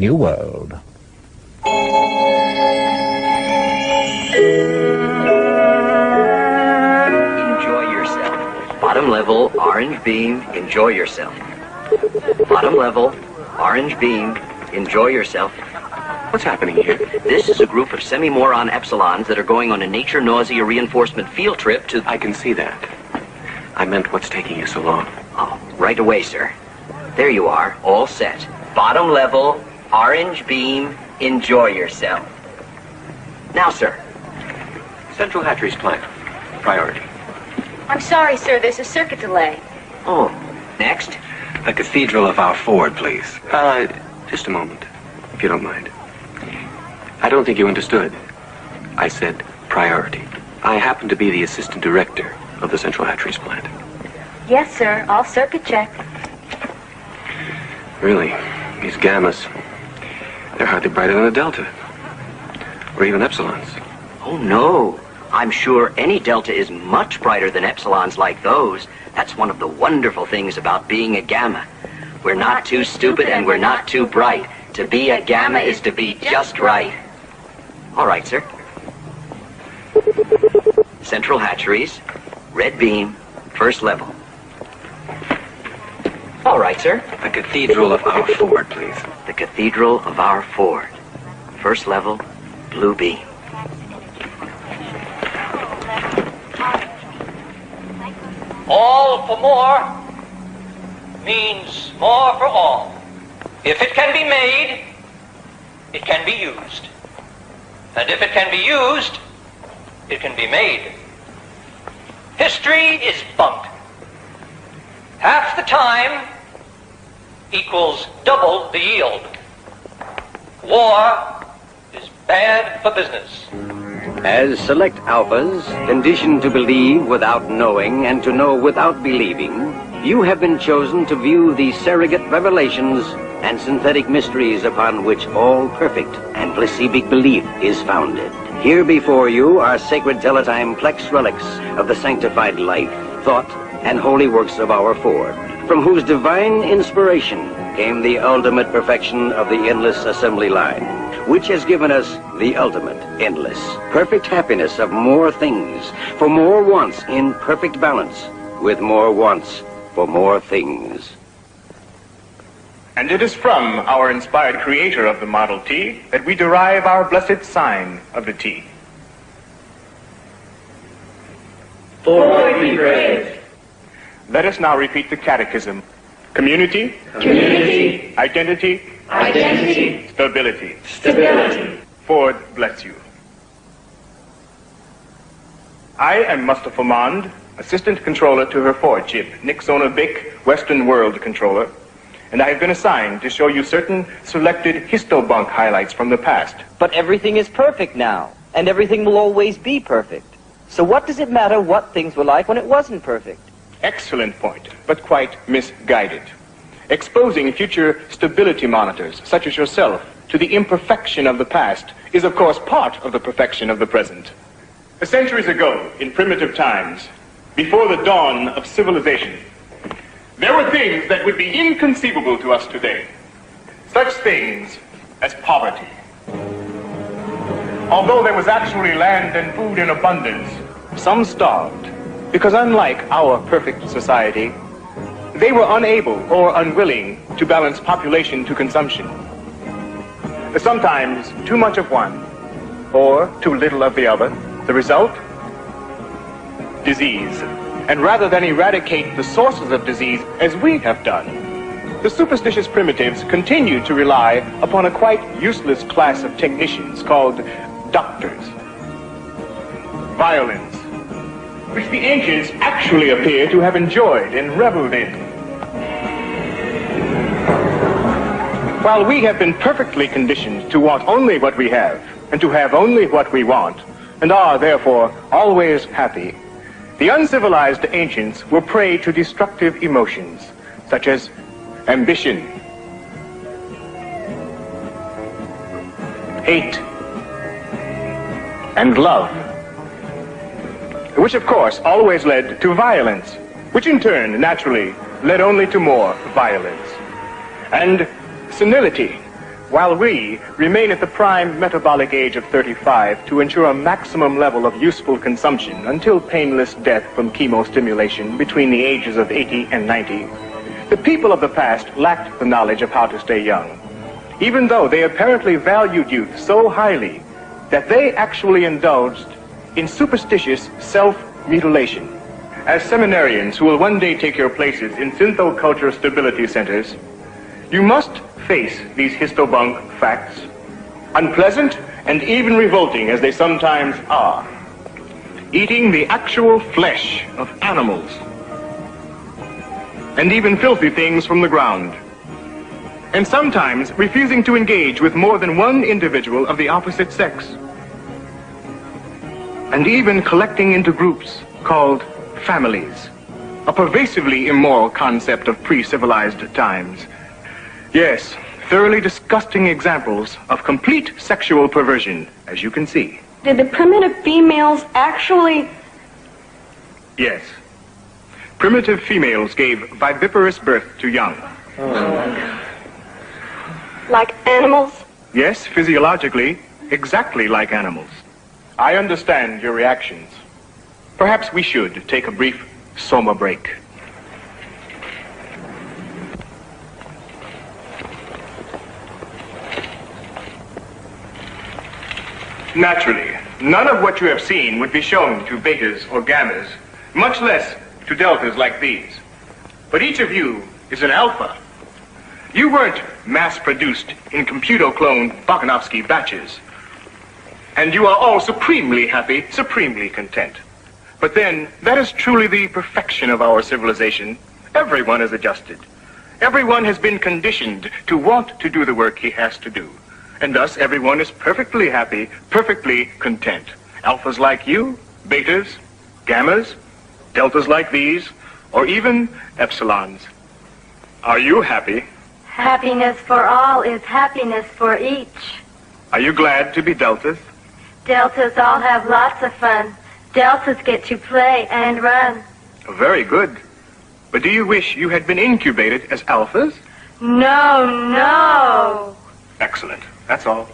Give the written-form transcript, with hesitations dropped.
new world. Enjoy yourself. Bottom level, orange beam, enjoy yourself. Bottom level, orange beam, enjoy yourself. What's happening here? This is a group of semi-moron epsilons that are going on a nature nausea reinforcement field trip to... I can see that. I meant what's taking you so long. Oh, right away, sir. There you are, all set. Bottom level, orange beam, enjoy yourself. Now, sir. Central Hatchery's plan. Priority. I'm sorry, sir. There's a circuit delay. Oh, next. The Cathedral of our Ford, please. Just a moment, if you don't mind. I don't think you understood. I said priority. I happen to be the assistant director of the Central Hatchery's plant. Yes, sir. All circuit checked. Really, these gammas, they're hardly brighter than a delta. Or even epsilons. Oh, no. I'm sure any delta is much brighter than epsilons like those. That's one of the wonderful things about being a gamma. We're not too stupid and we're not too bright. To be a gamma is to be just right. All right, sir. Central Hatcheries, red beam, first level. All right, sir. The Cathedral of our Ford, please. The Cathedral of our Ford, first level, blue beam. All for more means more for all. If it can be made, it can be used. And if it can be used, it can be made. History is bunk. Half the time equals double the yield. War is bad for business. As select alphas, conditioned to believe without knowing and to know without believing, you have been chosen to view the surrogate revelations and synthetic mysteries upon which all perfect and placibic belief is founded. Here before you are sacred teletime plex relics of the sanctified life, thought, and holy works of our Ford, from whose divine inspiration came the ultimate perfection of the endless assembly line, which has given us the ultimate, endless, perfect happiness of more things, for more wants in perfect balance, with more wants for more things. And it is from our inspired creator of the Model T that we derive our blessed sign of the T. Ford be brave. Let us now repeat the catechism. Community. Community. Identity. Identity. Stability. Stability. Ford bless you. I am Mustafa Mond, Assistant Controller to her Ford chip, Nixona Bic, Western World Controller, and I have been assigned to show you certain selected histobunk highlights from the past. But everything is perfect now, and everything will always be perfect. So what does it matter what things were like when it wasn't perfect? Excellent point, but quite misguided. Exposing future stability monitors, such as yourself, to the imperfection of the past is, of course, part of the perfection of the present. Centuries ago, in primitive times, before the dawn of civilization, there were things that would be inconceivable to us today. Such things as poverty. Although there was actually land and food in abundance, some starved, because unlike our perfect society, they were unable or unwilling to balance population to consumption. Sometimes too much of one, or too little of the other. The result? Disease. And rather than eradicate the sources of disease as we have done, the superstitious primitives continue to rely upon a quite useless class of technicians called doctors. Violence, which the ancients actually appear to have enjoyed and reveled in. While we have been perfectly conditioned to want only what we have, and to have only what we want, and are, therefore, always happy, the uncivilized ancients were prey to destructive emotions, such as ambition, hate, and love, which, of course, always led to violence, which in turn, naturally, led only to more violence, and senility, while we remain at the prime metabolic age of 35 to ensure a maximum level of useful consumption until painless death from chemostimulation between the ages of 80 and 90, the people of the past lacked the knowledge of how to stay young, even though they apparently valued youth so highly that they actually indulged in superstitious self-mutilation. As seminarians who will one day take your places in synthoculture stability centers, you must face these histobunk facts, unpleasant and even revolting as they sometimes are. Eating the actual flesh of animals, and even filthy things from the ground, and sometimes refusing to engage with more than one individual of the opposite sex, and even collecting into groups called families, a pervasively immoral concept of pre-civilized times. Yes, thoroughly disgusting examples of complete sexual perversion, as you can see. Did the primitive females actually... Yes. Primitive females gave viviparous birth to young. Like animals? Yes, physiologically, exactly like animals. I understand your reactions. Perhaps we should take a brief soma break. Naturally, none of what you have seen would be shown to betas or gammas, much less to deltas like these. But each of you is an alpha. You weren't mass-produced in computer-cloned Bakanovsky batches. And you are all supremely happy, supremely content. But then, that is truly the perfection of our civilization. Everyone is adjusted. Everyone has been conditioned to want to do the work he has to do. And thus, everyone is perfectly happy, perfectly content. Alphas like you, betas, gammas, deltas like these, or even epsilons. Are you happy? Happiness for all is happiness for each. Are you glad to be deltas? Deltas all have lots of fun. Deltas get to play and run. Very good. But do you wish you had been incubated as alphas? No, no. Excellent. That's all.